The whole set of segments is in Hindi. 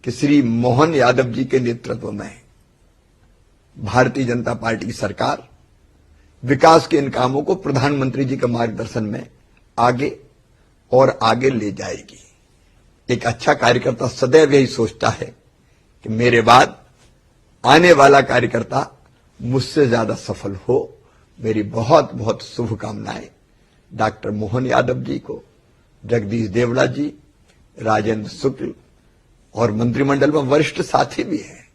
कि श्री मोहन यादव जी के नेतृत्व में भारतीय जनता पार्टी की सरकार विकास के इन कामों को प्रधानमंत्री जी के मार्गदर्शन में आगे और आगे ले जाएगी। एक अच्छा कार्यकर्ता सदैव यही सोचता है कि मेरे बाद आने वाला कार्यकर्ता मुझसे ज्यादा सफल हो। मेरी बहुत बहुत शुभकामनाएं डॉक्टर मोहन यादव जी को, जगदीश देवड़ा जी, राजेंद्र शुक्ल और मंत्रिमंडल में वरिष्ठ साथी भी हैं,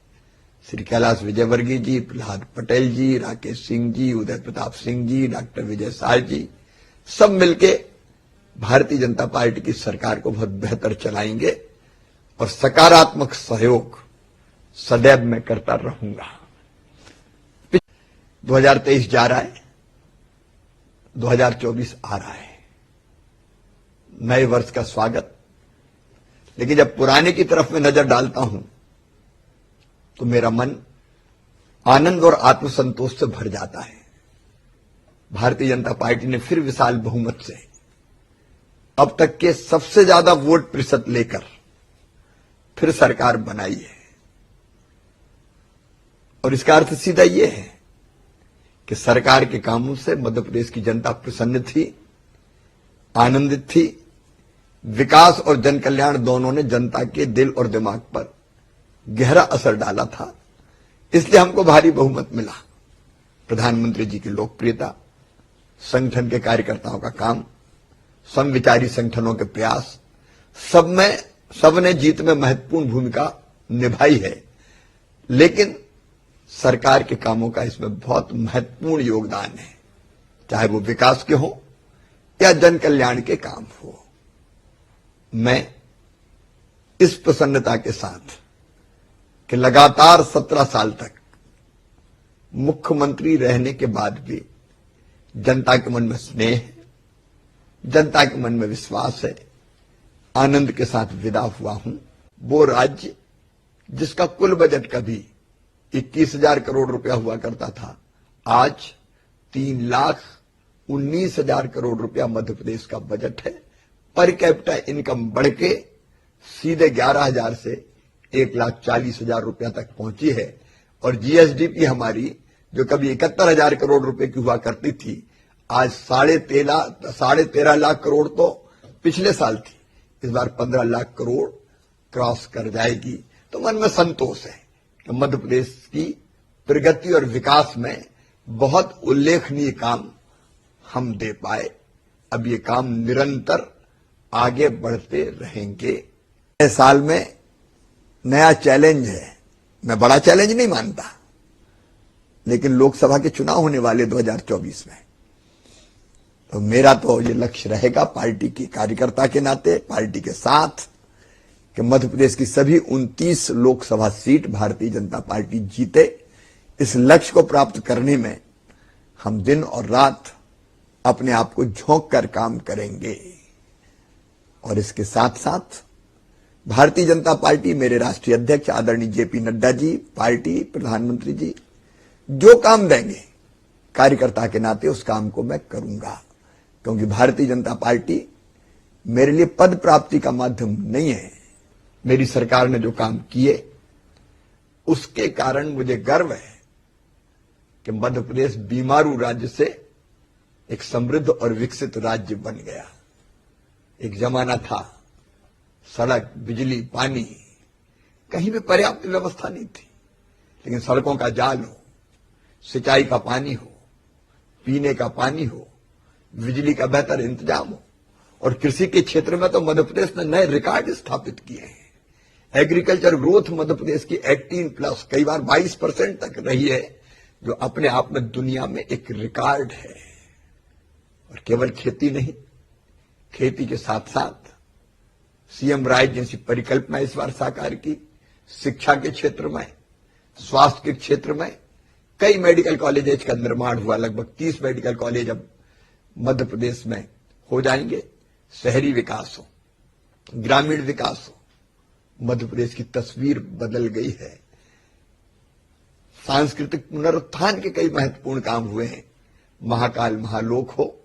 श्री कैलाश विजयवर्गीय जी, प्रहलाद पटेल जी, राकेश सिंह जी, उदय प्रताप सिंह जी, डॉक्टर विजय साल जी, सब मिलके भारतीय जनता पार्टी की सरकार को बहुत बेहतर चलाएंगे और सकारात्मक सहयोग सदैव मैं करता रहूंगा। 2023 जा रहा है, 2024 आ रहा है, नए वर्ष का स्वागत। लेकिन जब पुराने की तरफ में नजर डालता हूं तो मेरा मन आनंद और आत्मसंतोष से भर जाता है। भारतीय जनता पार्टी ने फिर विशाल बहुमत से अब तक के सबसे ज्यादा वोट प्रतिशत लेकर फिर सरकार बनाई है और इसका अर्थ सीधा यह है कि सरकार के कामों से मध्य प्रदेश की जनता प्रसन्न थी, आनंदित थी। विकास और जन कल्याण दोनों ने जनता के दिल और दिमाग पर गहरा असर डाला था, इसलिए हमको भारी बहुमत मिला। प्रधानमंत्री जी की लोकप्रियता, संगठन के कार्यकर्ताओं का काम, समविचारी संगठनों के प्रयास, सबने जीत में महत्वपूर्ण भूमिका निभाई है। लेकिन सरकार के कामों का इसमें बहुत महत्वपूर्ण योगदान है, चाहे वो विकास के हो या जन कल्याण के काम हो। मैं इस प्रसन्नता के साथ कि लगातार 17 साल तक मुख्यमंत्री रहने के बाद भी जनता के मन में स्नेह है, जनता के मन में विश्वास है, आनंद के साथ विदा हुआ हूं। वो राज्य जिसका कुल बजट कभी 21,000 करोड़ रुपया हुआ करता था, आज 3,19,000 करोड़ रुपया मध्य प्रदेश का बजट है। पर कैपिटा इनकम बढ़ के सीधे 11,000 से 1,40,000 रुपया तक पहुंची है और जीएसडीपी हमारी जो कभी 71,000 करोड़ रुपए की हुआ करती थी, आज 13.5 लाख करोड़ तो पिछले साल थी, इस बार 15 लाख करोड़ क्रॉस कर जाएगी। तो मन में संतोष है कि मध्य प्रदेश की प्रगति और विकास में बहुत उल्लेखनीय काम हम दे पाए। अब ये काम निरंतर आगे बढ़ते रहेंगे। नए साल में नया चैलेंज है। मैं बड़ा चैलेंज नहीं मानता, लेकिन लोकसभा के चुनाव होने वाले 2024 में, तो मेरा तो ये लक्ष्य रहेगा पार्टी की कार्यकर्ता के नाते, पार्टी के साथ, कि मध्य प्रदेश की सभी 29 लोकसभा सीट भारतीय जनता पार्टी जीते। इस लक्ष्य को प्राप्त करने में हम दिन और रात अपने आप को झोंक कर काम करेंगे। और इसके साथ साथ भारतीय जनता पार्टी, मेरे राष्ट्रीय अध्यक्ष आदरणीय जेपी नड्डा जी, पार्टी, प्रधानमंत्री जी जो काम देंगे कार्यकर्ता के नाते उस काम को मैं करूंगा, क्योंकि भारतीय जनता पार्टी मेरे लिए पद प्राप्ति का माध्यम नहीं है। मेरी सरकार ने जो काम किए उसके कारण मुझे गर्व है कि मध्य प्रदेश बीमारू राज्य से एक समृद्ध और विकसित राज्य बन गया। एक जमाना था सड़क, बिजली, पानी कहीं भी पर्याप्त व्यवस्था नहीं थी, लेकिन सड़कों का जाल हो, सिंचाई का पानी हो, पीने का पानी हो, बिजली का बेहतर इंतजाम हो, और कृषि के क्षेत्र में तो मध्य प्रदेश ने नए रिकॉर्ड स्थापित किए हैं। एग्रीकल्चर ग्रोथ मध्य प्रदेश की 18+, कई बार 22% तक रही है, जो अपने आप में दुनिया में एक रिकॉर्ड है। और केवल खेती नहीं, खेती के साथ साथ सीएम राय जैसी परिकल्पना इस बार साकार की। शिक्षा के क्षेत्र में, स्वास्थ्य के क्षेत्र में कई मेडिकल कॉलेज का निर्माण हुआ। लगभग 30 मेडिकल कॉलेज अब मध्य प्रदेश में हो जाएंगे। शहरी विकास हो, ग्रामीण विकास हो, मध्य प्रदेश की तस्वीर बदल गई है। सांस्कृतिक पुनरुत्थान के कई महत्वपूर्ण काम हुए हैं। महाकाल महालोक हो,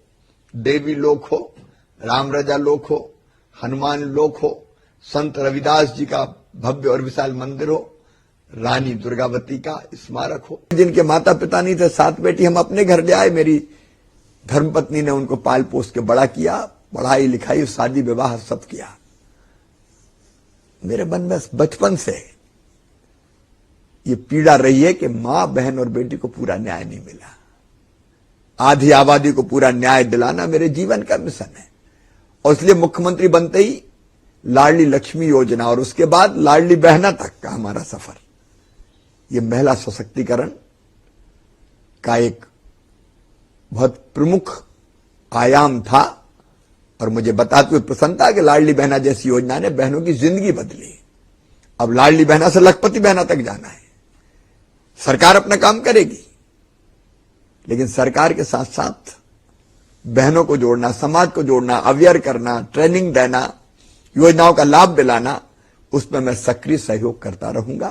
देवी लोक हो, राम राजा लोक हो, हनुमान लोक हो, संत रविदास जी का भव्य और विशाल मंदिर हो, रानी दुर्गावती का स्मारक हो। जिनके माता पिता नहीं थे, 7 बेटी हम अपने घर ले आए। मेरी धर्मपत्नी ने उनको पाल पोस के बड़ा किया, पढ़ाई लिखाई शादी विवाह सब किया। मेरे मन में बचपन से ये पीड़ा रही है कि मां, बहन और बेटी को पूरा न्याय नहीं मिला। आधी आबादी को पूरा न्याय दिलाना मेरे जीवन का मिशन है। और इसलिए मुख्यमंत्री बनते ही लाडली लक्ष्मी योजना और उसके बाद लाडली बहना तक का हमारा सफर, ये महिला सशक्तिकरण का एक बहुत प्रमुख आयाम था। और मुझे बताते हुए प्रसन्नता कि लाडली बहना जैसी योजना ने बहनों की जिंदगी बदली। अब लाडली बहना से लखपति बहना तक जाना है। सरकार अपना काम करेगी, लेकिन सरकार के साथ साथ बहनों को जोड़ना, समाज को जोड़ना, अवेयर करना, ट्रेनिंग देना, योजनाओं का लाभ दिलाना, उसमें मैं सक्रिय सहयोग करता रहूंगा।